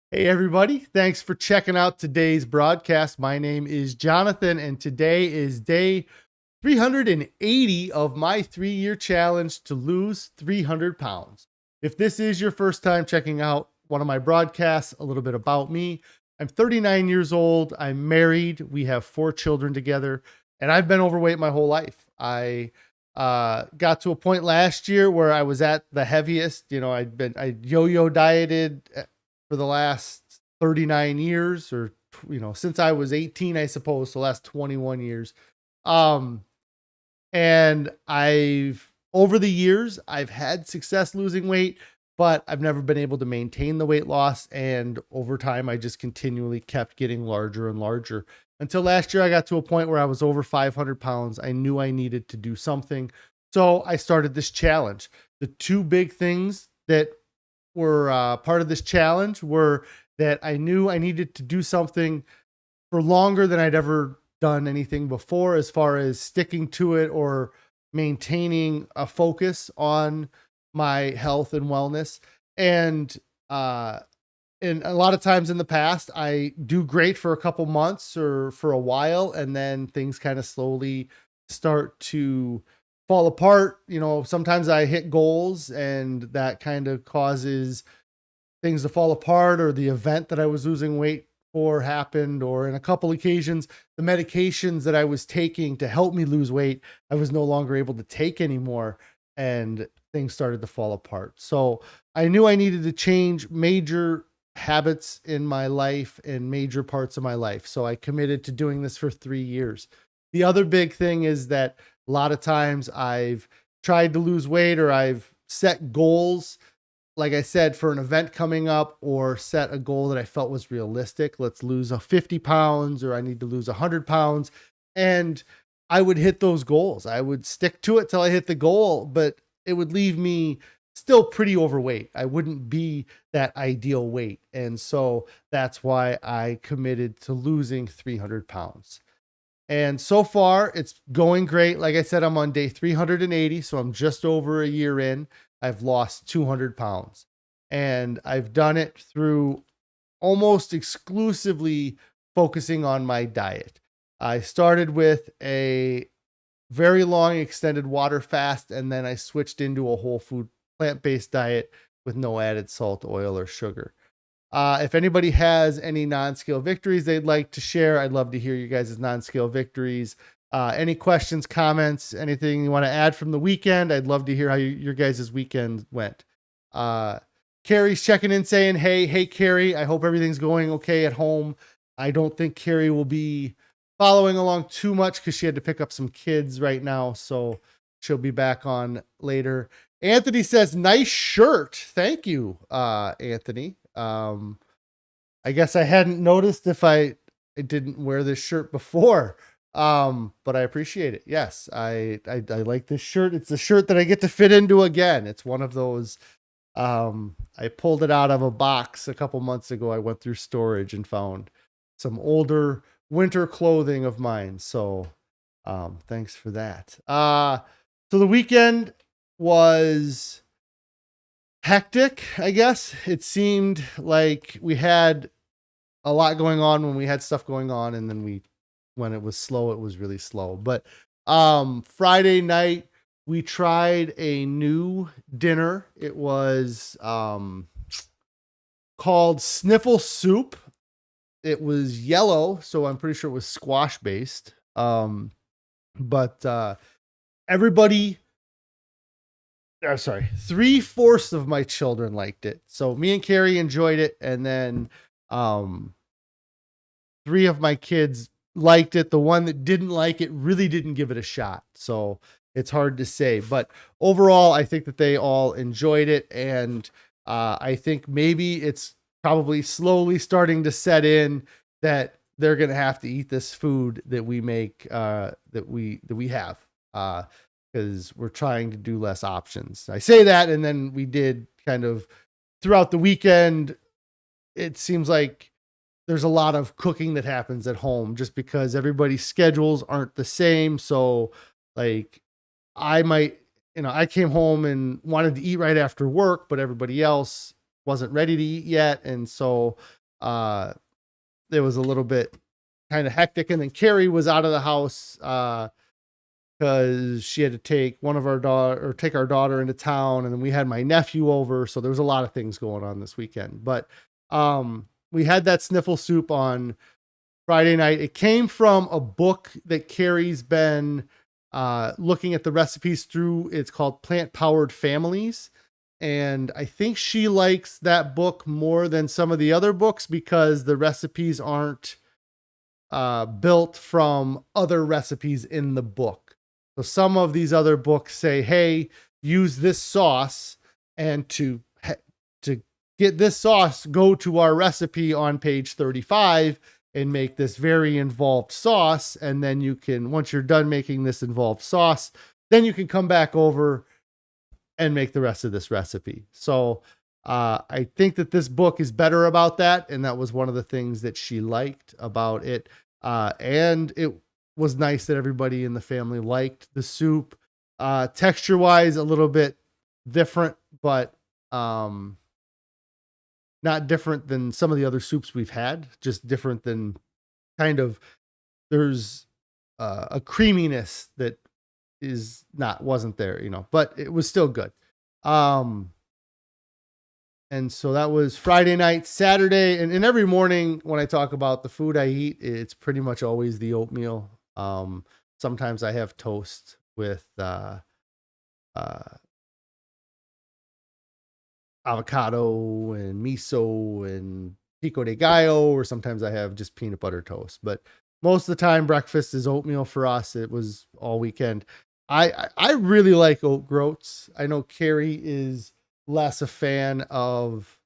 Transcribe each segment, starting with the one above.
Hey, everybody. Thanks for checking out today's broadcast. My name is Jonathan, and today is day 380 of my 3-year challenge to lose 300 pounds. If this is your first time checking out one of my broadcasts, a little bit about me. I'm 39 years old. I'm married. We have 4 children together, and I've been overweight my whole life. I got to a point last year where I was at the heaviest. I yo-yo dieted for the last 39 years, or since I was 18, I suppose, so last 21 years. Um and I've over the years I've had success losing weight, but I've never been able to maintain the weight loss, and over time I just continually kept getting larger and larger until last year I got to a point where I was over 500 pounds. I knew I needed to do something. So I started this challenge. The two big things that were part of this challenge were that I knew I needed to do something for longer than I'd ever done anything before, as far as sticking to it or maintaining a focus on my health and wellness. And uh, and a lot of times in the past, I do great for a couple months or for a while, and then things kind of slowly start to fall apart. Sometimes I hit goals, and that kind of causes things to fall apart, or the event that I was losing weight for happened, or in a couple occasions, the medications that I was taking to help me lose weight, I was no longer able to take anymore, and things started to fall apart. So I knew I needed to change major habits in my life and major parts of my life. So I committed to doing this for 3 years. The other big thing is that a lot of times I've tried to lose weight, or I've set goals, like I said, for an event coming up, or set a goal that I felt was realistic. Let's lose a 50 pounds, or I need to lose 100 pounds. And I would hit those goals. I would stick to it till I hit the goal, but it would leave me still pretty overweight. I wouldn't be that ideal weight. And so that's why I committed to losing 300 pounds. And so far, it's going great. Like I said, I'm on day 380, so I'm just over a year in. I've lost 200 pounds. And I've done it through almost exclusively focusing on my diet. I started with a very long extended water fast, and then I switched into a whole food plant-based diet with no added salt, oil, or sugar. If anybody has any non-scale victories they'd like to share, I'd love to hear you guys' non-scale victories. Any questions, comments, anything you want to add from the weekend, I'd love to hear how your guys' weekend went. Carrie's checking in saying, hey, Carrie, I hope everything's going okay at home. I don't think Carrie will be following along too much because she had to pick up some kids right now, so she'll be back on later. Anthony says, nice shirt. Thank you, Anthony. I guess I hadn't noticed if I didn't wear this shirt before. But I appreciate it. Yes, I like this shirt. It's a shirt that I get to fit into again. It's one of those. I pulled it out of a box a couple months ago. I went through storage and found some older winter clothing of mine. So, thanks for that. So the weekend was hectic, I guess. It seemed like we had a lot going on when we had stuff going on, and then when it was slow, it was really slow. But Friday night we tried a new dinner. It was called Sniffle Soup. It was yellow, so I'm pretty sure it was squash based. But everybody, I'm sorry, 3/4 of my children liked it. So me and Carrie enjoyed it, and then 3 of my kids liked it. The one that didn't like it really didn't give it a shot. So it's hard to say. But overall, I think that they all enjoyed it. And I think maybe it's probably slowly starting to set in that they're going to have to eat this food that we make, that we have, because we're trying to do less options. I say that, and then we did kind of throughout the weekend. It seems like there's a lot of cooking that happens at home just because everybody's schedules aren't the same. So like I came home and wanted to eat right after work, but everybody else wasn't ready to eat yet. And so uh, it was a little bit kind of hectic. And then Carrie was out of the house because she had to take take our daughter into town, and then we had my nephew over, so there was a lot of things going on this weekend. But we had that sniffle soup on Friday night. It came from a book that Carrie's been looking at the recipes through. It's called Plant Powered Families. And I think she likes that book more than some of the other books because the recipes aren't built from other recipes in the book. So some of these other books say, hey, use this sauce, and to get this sauce, go to our recipe on page 35 and make this very involved sauce. And then you can, once you're done making this involved sauce, then you can come back over and make the rest of this recipe. So I think that this book is better about that. And that was one of the things that she liked about it. And it was nice that everybody in the family liked the soup. Texture wise, a little bit different, but not different than some of the other soups we've had, just different than kind of, there's a creaminess that wasn't there, but it was still good. And so that was Friday night. Saturday, and every morning when I talk about the food I eat, it's pretty much always the oatmeal. Sometimes I have toast with avocado and miso and pico de gallo, or sometimes I have just peanut butter toast. But most of the time, breakfast is oatmeal for us. It was all weekend. I really like oat groats. I know Carrie is less a fan of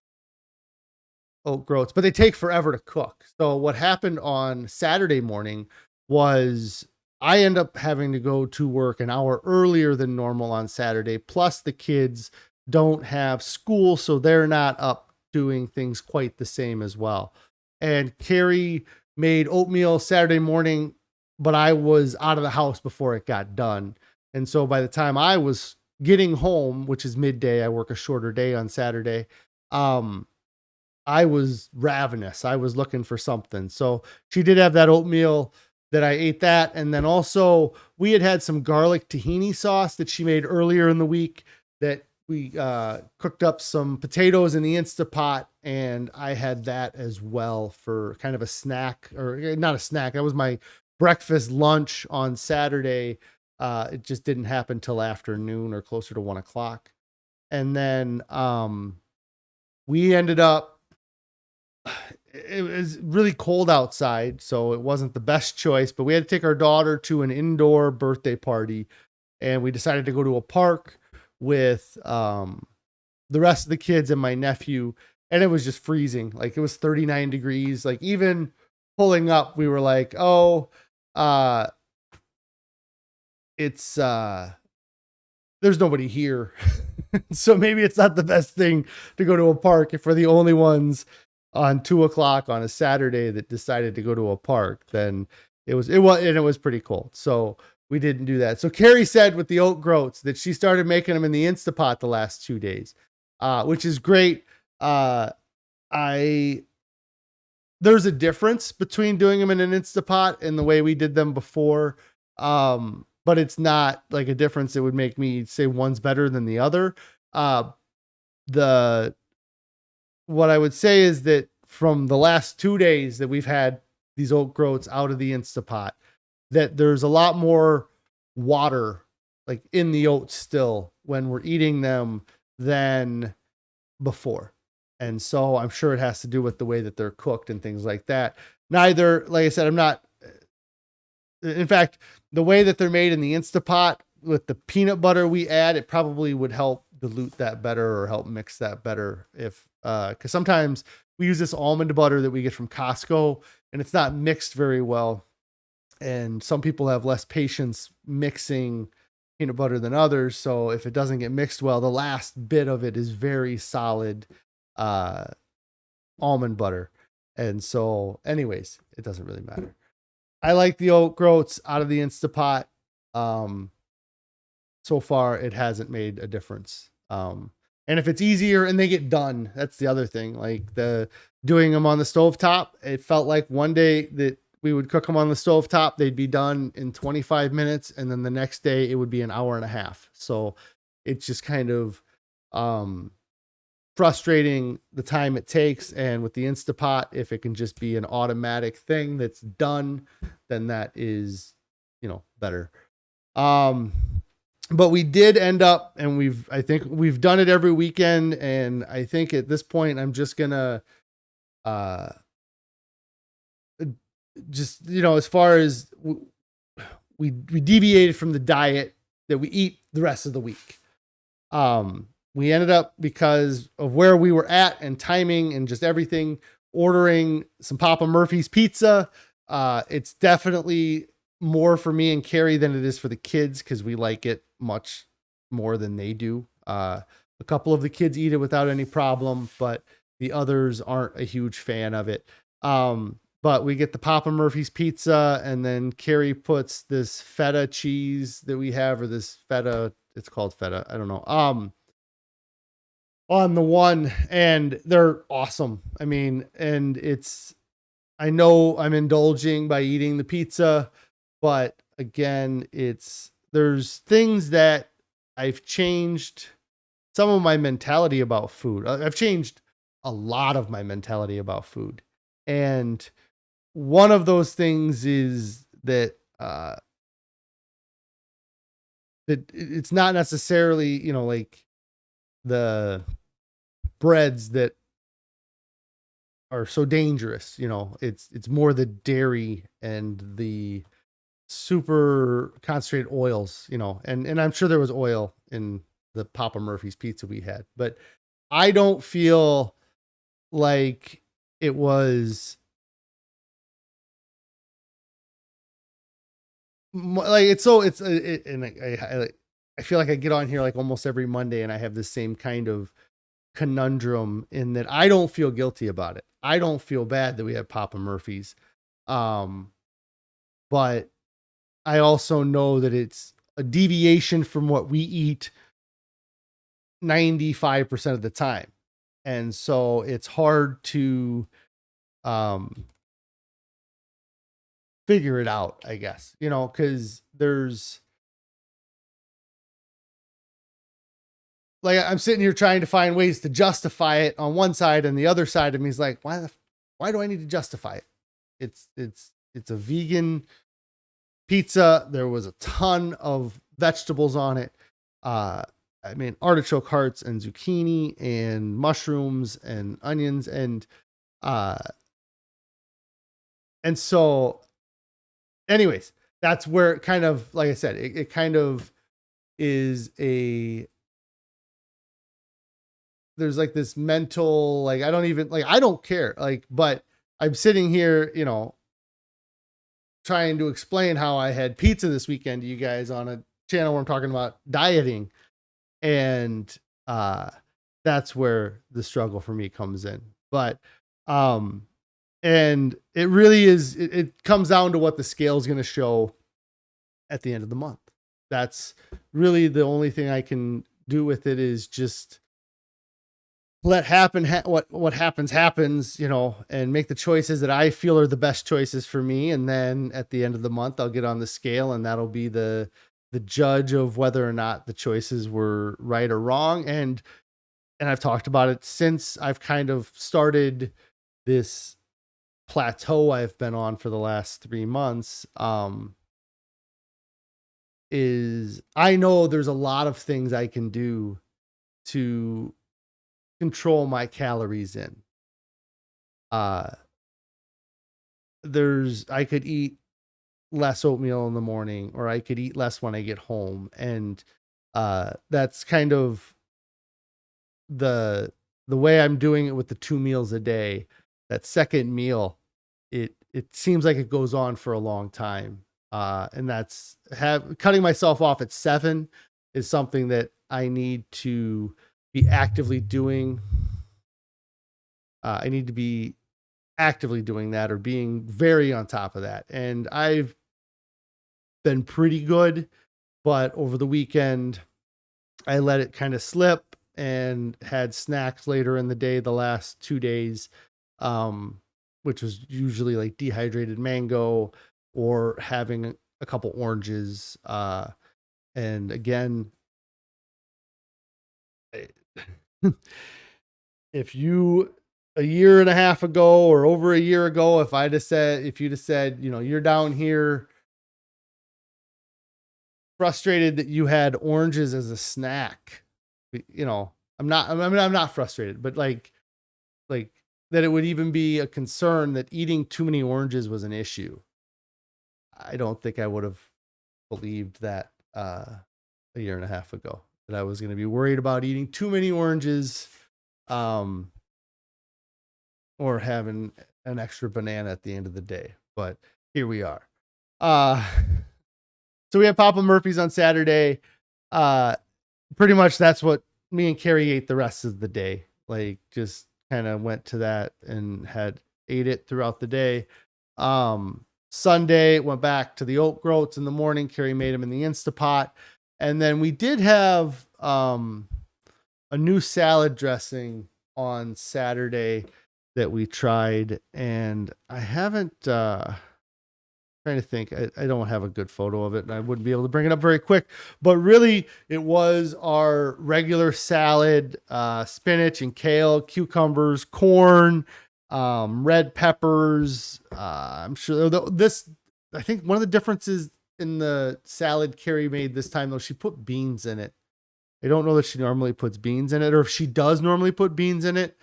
oat groats, but they take forever to cook. So what happened on Saturday morning was I end up having to go to work an hour earlier than normal on Saturday. Plus the kids don't have school, so they're not up doing things quite the same as well. And Carrie made oatmeal Saturday morning, but I was out of the house before it got done. And so by the time I was getting home, which is midday, I work a shorter day on Saturday, I was ravenous. I was looking for something. So she did have that oatmeal that I ate that. And then also we had some garlic tahini sauce that she made earlier in the week that we cooked up some potatoes in the Instapot, and I had that as well for kind of a snack, or not a snack. That was my breakfast lunch on Saturday. It just didn't happen till afternoon or closer to 1 o'clock. And then we ended up, it was really cold outside, so it wasn't the best choice, but we had to take our daughter to an indoor birthday party, and we decided to go to a park with the rest of the kids and my nephew, and it was just freezing. Like, it was 39 degrees. Like, even pulling up, we were like, oh, it's there's nobody here. So maybe it's not the best thing to go to a park if we're the only ones on 2 o'clock on a Saturday that decided to go to a park. Then it was pretty cold. So we didn't do that. So Carrie said with the oat groats that she started making them in the Instapot the last 2 days, which is great. There's a difference between doing them in an Instapot and the way we did them before. But it's not like a difference that would make me say one's better than the other. What I would say is that from the last 2 days that we've had these oat groats out of the Instapot, that there's a lot more water like in the oats still when we're eating them than before. And so I'm sure it has to do with the way that they're cooked and things like that. Neither, like I said, in fact, the way that they're made in the Instapot with the peanut butter we add, it probably would help dilute that better or help mix that better because sometimes we use this almond butter that we get from Costco and it's not mixed very well. And some people have less patience mixing peanut butter than others. So if it doesn't get mixed well, the last bit of it is very solid almond butter. And so anyways, it doesn't really matter. I like the oat groats out of the Instapot. So far, it hasn't made a difference. And if it's easier and they get done, that's the other thing. Like the doing them on the stovetop. It felt like one day that we would cook them on the stovetop, they'd be done in 25 minutes. And then the next day it would be an hour and a half. So it's just kind of frustrating the time it takes. And with the Instapot, if it can just be an automatic thing that's done, then that is, better. But we did end up, and I think we've done it every weekend. And I think at this point, I'm just gonna, just, as far as we deviated from the diet that we eat the rest of the week. We ended up, because of where we were at and timing and just everything, ordering some Papa Murphy's pizza. It's definitely more for me and Carrie than it is for the kids, because we like it much more than they do. A couple of the kids eat it without any problem, but the others aren't a huge fan of it. But we get the Papa Murphy's pizza, and then Carrie puts this feta cheese that we have, or this feta, it's called feta, I don't know, on the one, and they're awesome. I mean, and I know I'm indulging by eating the pizza, but again, there's things that I've changed some of my mentality about food. I've changed a lot of my mentality about food. And one of those things is that, that it's not necessarily, like the breads that are so dangerous, it's more the dairy and the super concentrated oils, and I'm sure there was oil in the Papa Murphy's pizza we had, but I don't feel like it was like, and I feel like I get on here like almost every Monday and I have the same kind of conundrum, in that I don't feel guilty about it. I don't feel bad that we have Papa Murphy's. But I also know that it's a deviation from what we eat 95% of the time. And so it's hard to figure it out, I guess, because there's, like, I'm sitting here trying to find ways to justify it on one side, and the other side of me is like, why do I need to justify it? It's a vegan pizza. There was a ton of vegetables on it. I mean, artichoke hearts and zucchini and mushrooms and onions. And so anyways, that's where it kind of, like I said, it kind of is there's like this mental, like, I don't care. Like, but I'm sitting here, trying to explain how I had pizza this weekend to you guys on a channel where I'm talking about dieting. And that's where the struggle for me comes in. But and it really is, it comes down to what the scale is going to show at the end of the month. That's really the only thing I can do with it, is just let happen what happens, and make the choices that I feel are the best choices for me. And then at the end of the month, I'll get on the scale, and that'll be the judge of whether or not the choices were right or wrong. And I've talked about it since I've kind of started this plateau I've been on for the last 3 months. Is I know there's a lot of things I can do to control my calories in. I could eat less oatmeal in the morning, or I could eat less when I get home. And that's kind of the way I'm doing it with the 2 meals a day. That second meal, it seems like it goes on for a long time. And that's cutting myself off at 7 is something that I need to be actively doing. I need to be actively doing that, or being very on top of that. And I've been pretty good, but over the weekend, I let it kind of slip and had snacks later in the day the last 2 days. which was usually like dehydrated mango or having a couple oranges. And again, if you a year and a half ago or over a year ago, if you'd have said, you're down here frustrated that you had oranges as a snack, I'm not frustrated, but like that it would even be a concern that eating too many oranges was an issue. I don't think I would have believed that a year and a half ago, that I was going to be worried about eating too many oranges, or having an extra banana at the end of the day. But here we are. So we had Papa Murphy's on Saturday. Pretty much that's what me and Carrie ate the rest of the day. Like, just kind of went to that and ate it throughout the day. Sunday went back to the oat groats in the morning. Carrie made them in the Instapot. And then we did have a new salad dressing on Saturday that we tried, and I haven't trying to think. I don't have a good photo of it, and I wouldn't be able to bring it up very quick, but really it was our regular salad, spinach and kale, cucumbers, corn, red peppers. I'm sure I think one of the differences in the salad Carrie made this time, though, she put beans in it. I don't know that she normally puts beans in it, or if she does normally put beans in it,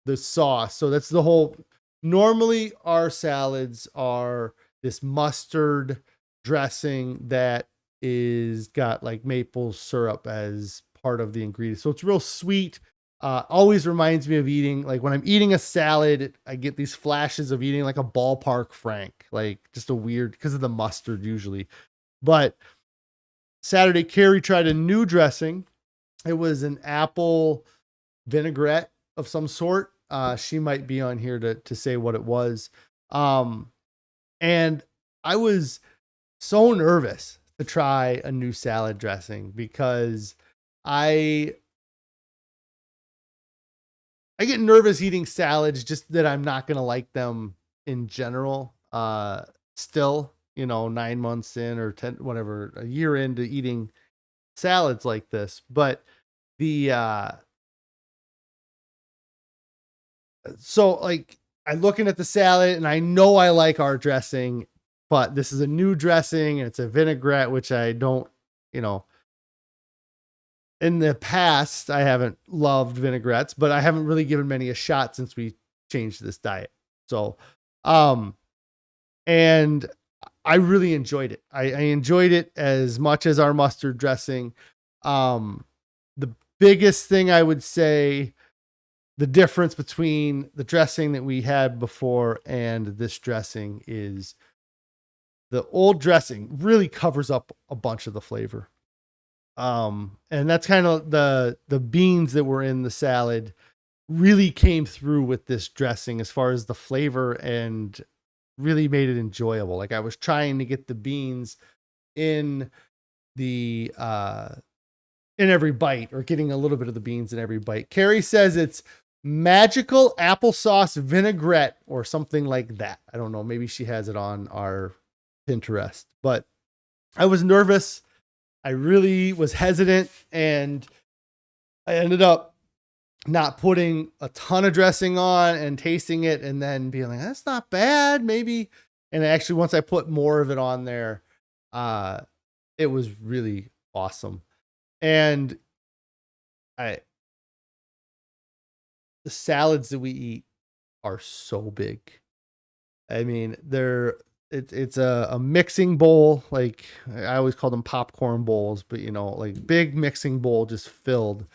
the sauce. So that's the whole, normally our salads are this mustard dressing that is got like maple syrup as part of the ingredient. So it's real sweet. Always reminds me of eating, like when I'm eating a salad, I get these flashes of eating like a ballpark Frank, like just a weird, because of the mustard usually. But Saturday, Carrie tried a new dressing. It was an apple vinaigrette of some sort. She might be on here to say what it was. And I was so nervous to try a new salad dressing because I get nervous eating salads, just that I'm not going to like them in general. Still, 9 months in, or 10, whatever, a year into eating salads like this. But so like, I'm looking at the salad and I know I like our dressing, but this is a new dressing and it's a vinaigrette, which I don't, in the past, I haven't loved vinaigrettes, but I haven't really given many a shot since we changed this diet. So, and I really enjoyed it. I enjoyed it as much as our mustard dressing. The biggest thing I would say, the difference between the dressing that we had before and this dressing, is the old dressing really covers up a bunch of the flavor. And that's kind of the beans that were in the salad really came through with this dressing as far as the flavor, and really made it enjoyable. Like, I was trying to get the beans in the in every bite, or getting a little bit of the beans in every bite. Carrie says it's magical applesauce vinaigrette or something like that. I don't know. Maybe she has it on our Pinterest, but I was nervous. I really was hesitant, and I ended up not putting a ton of dressing on and tasting it and then being like, that's not bad, maybe. And actually, once I put more of it on there, it was really awesome. And the salads that we eat are so big. I mean, it's a mixing bowl. Like, I always call them popcorn bowls, but like big mixing bowl just filled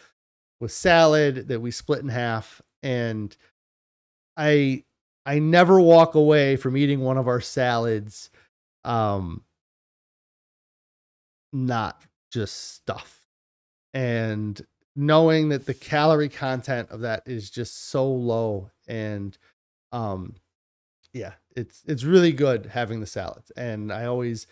with salad that we split in half. And I never walk away from eating one of our salads not just stuff. And knowing that the calorie content of that is just so low, and yeah, it's really good having the salads, and I'm always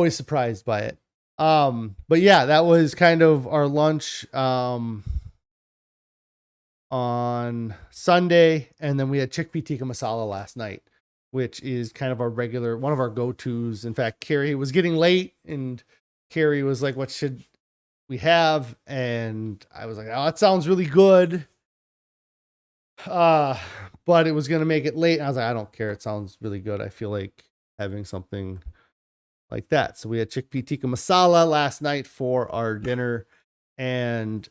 surprised by it. But yeah, that was kind of our lunch on on Sunday, and then we had chickpea tikka masala last night, which is kind of our regular, one of our go-tos. In fact, Carrie was getting late and Carrie was like, what should we have? And I was like, oh, that sounds really good. But it was going to make it late. And I was like, I don't care. It sounds really good. I feel like having something like that. So we had chickpea tikka masala last night for our dinner, and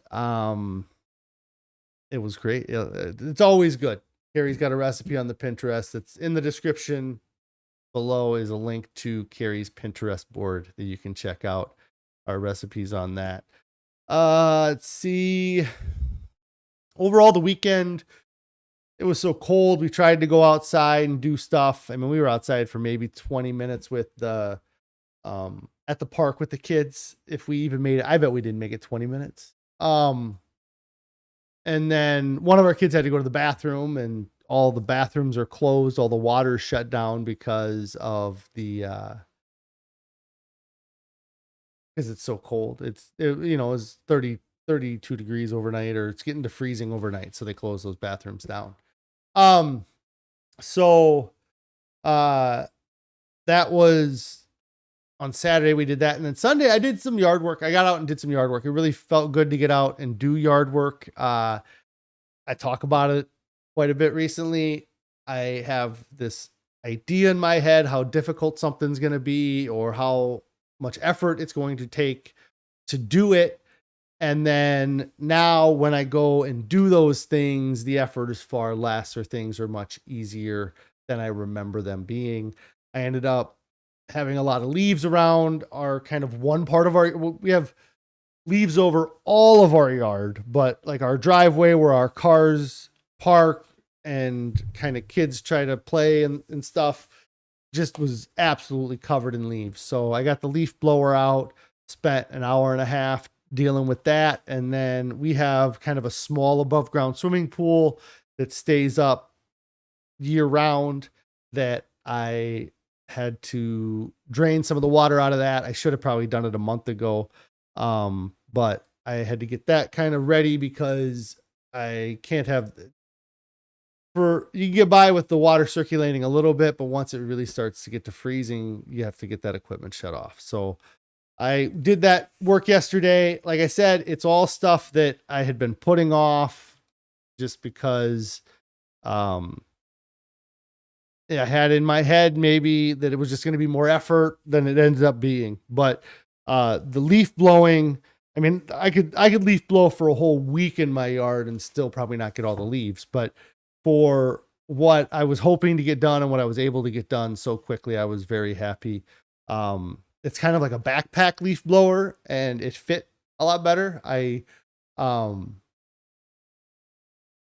it was great. It's always good. Carrie's got a recipe on the Pinterest. It's in the description below is a link to Carrie's Pinterest board that you can check out our recipes on that. Let's see. Overall, the weekend, it was so cold. We tried to go outside and do stuff. I mean, we were outside for maybe 20 minutes with the at the park with the kids. If we even made it, I bet we didn't make it 20 minutes. And then one of our kids had to go to the bathroom, and all the bathrooms are closed. All the water shut down because of the because it's so cold. It's it's 32 degrees overnight, or it's getting to freezing overnight. So they close those bathrooms down. So that was on Saturday. We did that. And then Sunday I did some yard work. I got out and did some yard work. It really felt good to get out and do yard work. I talk about it quite a bit recently. I have this idea in my head how difficult something's going to be, or how much effort it's going to take to do it. And then now when I go and do those things, the effort is far less, or things are much easier than I remember them being. I ended up having a lot of leaves around our kind of one part of we have leaves over all of our yard, but like our driveway where our cars park and kind of kids try to play and stuff just was absolutely covered in leaves. So I got the leaf blower out, spent an hour and a half dealing with that. And then we have kind of a small above ground swimming pool that stays up year round that I had to drain some of the water out of that. I should have probably done it a month ago. But I had to get that kind of ready because I can't have you can get by with the water circulating a little bit, but once it really starts to get to freezing, you have to get that equipment shut off. So I did that work yesterday. Like I said, it's all stuff that I had been putting off just because, I had in my head maybe that it was just going to be more effort than it ended up being. But the leaf blowing, I mean, I could leaf blow for a whole week in my yard and still probably not get all the leaves. But for what I was hoping to get done and what I was able to get done so quickly, I was very happy. It's kind of like a backpack leaf blower, and it fit a lot better. It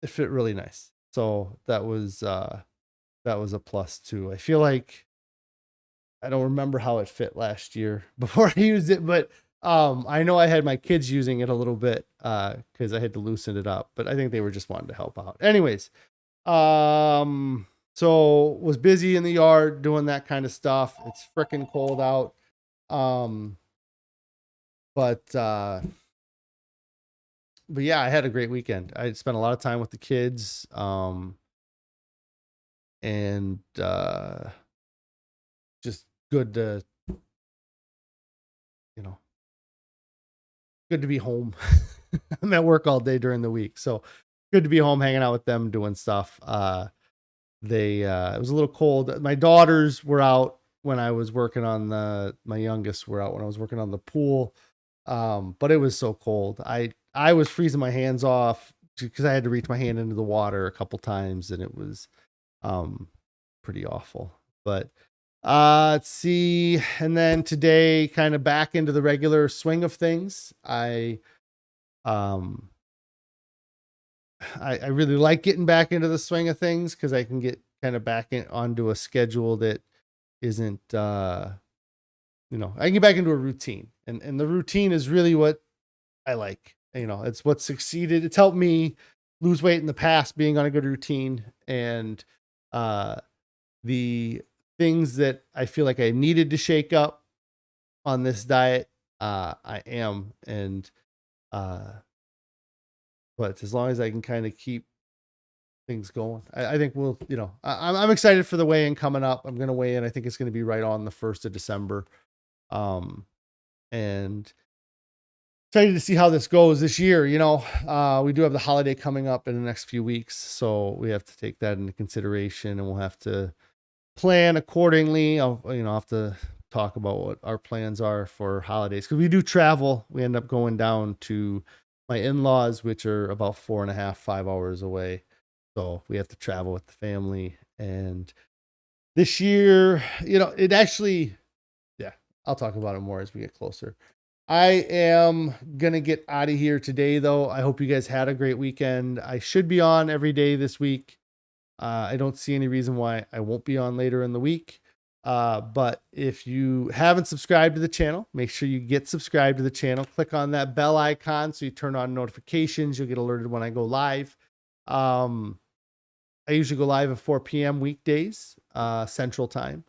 fit really nice. So that was a plus too. I feel like I don't remember how it fit last year before I used it, but I know I had my kids using it a little bit because I had to loosen it up, but I think they were just wanting to help out. Anyways, so was busy in the yard doing that kind of stuff. It's freaking cold out. But yeah, I had a great weekend. I spent a lot of time with the kids. And just good to, good to be home. I'm at work all day during the week, so good to be home hanging out with them, doing stuff. It was a little cold. My daughters were out when I was working on my youngest were out when I was working on the pool. But it was so cold. I was freezing my hands off because I had to reach my hand into the water a couple times, and it was pretty awful. But let's see. And then today, kind of back into the regular swing of things. I really like getting back into the swing of things because I can get kind of back onto a schedule that isn't, I can get back into a routine, and the routine is really what I like. It's what succeeded. It's helped me lose weight in the past, being on a good routine, and the things that I feel like I needed to shake up on this diet, I am. And, but but as long as I can kind of keep things going, I think we'll, I'm excited for the weigh-in coming up. I'm going to weigh in. I think it's going to be right on the 1st of December. And excited to see how this goes this year. We do have the holiday coming up in the next few weeks, so we have to take that into consideration, and we'll have to plan accordingly. I'll have to talk about what our plans are for holidays, because we do travel. We end up going down to my in-laws, which are about 4.5, 5 hours away. So we have to travel with the family. And this year, it actually, yeah, I'll talk about it more as we get closer. I am going to get out of here today, though. I hope you guys had a great weekend. I should be on every day this week. I don't see any reason why I won't be on later in the week. But if you haven't subscribed to the channel, make sure you get subscribed to the channel. Click on that bell icon so you turn on notifications. You'll get alerted when I go live. I usually go live at 4 p.m. weekdays, Central Time.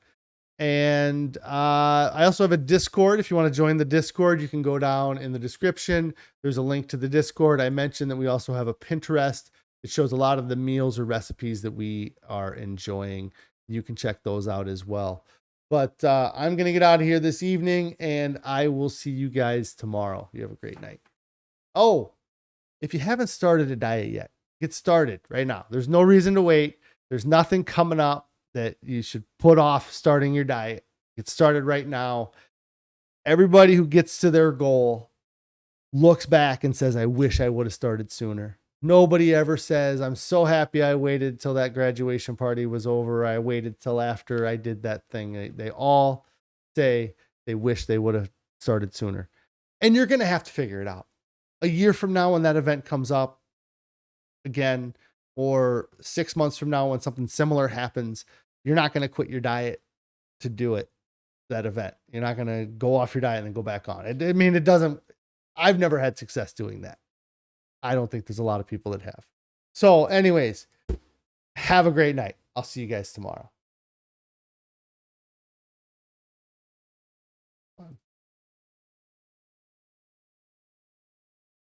And I also have a Discord. If you want to join the Discord, you can go down in the description. There's a link to the Discord. I mentioned that we also have a Pinterest. It shows a lot of the meals or recipes that we are enjoying. You can check those out as well. But I'm going to get out of here this evening, and I will see you guys tomorrow. You have a great night. Oh, if you haven't started a diet yet, get started right now. There's no reason to wait. There's nothing coming up that you should put off starting your diet. Get started right now. Everybody who gets to their goal looks back and says, I wish I would have started sooner. Nobody ever says, I'm so happy I waited till that graduation party was over. I waited till after I did that thing. They all say they wish they would have started sooner. And you're going to have to figure it out. A year from now, when that event comes up again, or 6 months from now when something similar happens, you're not going to quit your diet to do it, that event. You're not going to go off your diet and then go back on. It doesn't, I've never had success doing that. I don't think there's a lot of people that have. So anyways, have a great night. I'll see you guys tomorrow.